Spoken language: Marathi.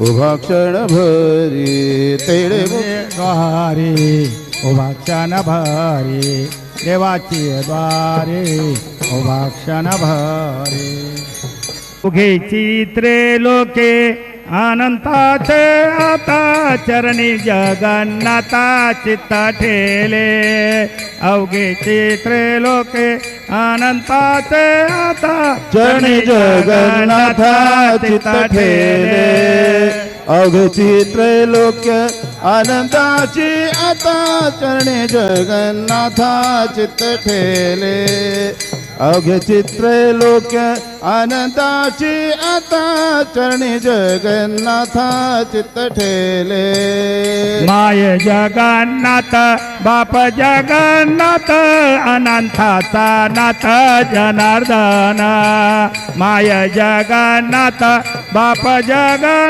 उभा क्षण भरी तेडे द्वारे उभा क्षण भरी देवाची द्वारे उभा क्षण भरी उघे चित्रे लोके अनंताचे आता चरणी जगन्नाथा चित्त ठेले अवघे चित्रे लोके अनंताचे आता चरणी जगन्नाथा चित्त ठेले अवघे चित्रे लोके आनंदाची आता चरणी जगन्नाथा चित्त ठेले अवघे चित्रे लोके आनंदाची आता चरणी जगन्नाथा चित्त ठेले माय जगन्नाथ बाप जगन्नाथ अनंताचा नाथ जनार्दन माय जगन्नाथ बाप जगन्नाथ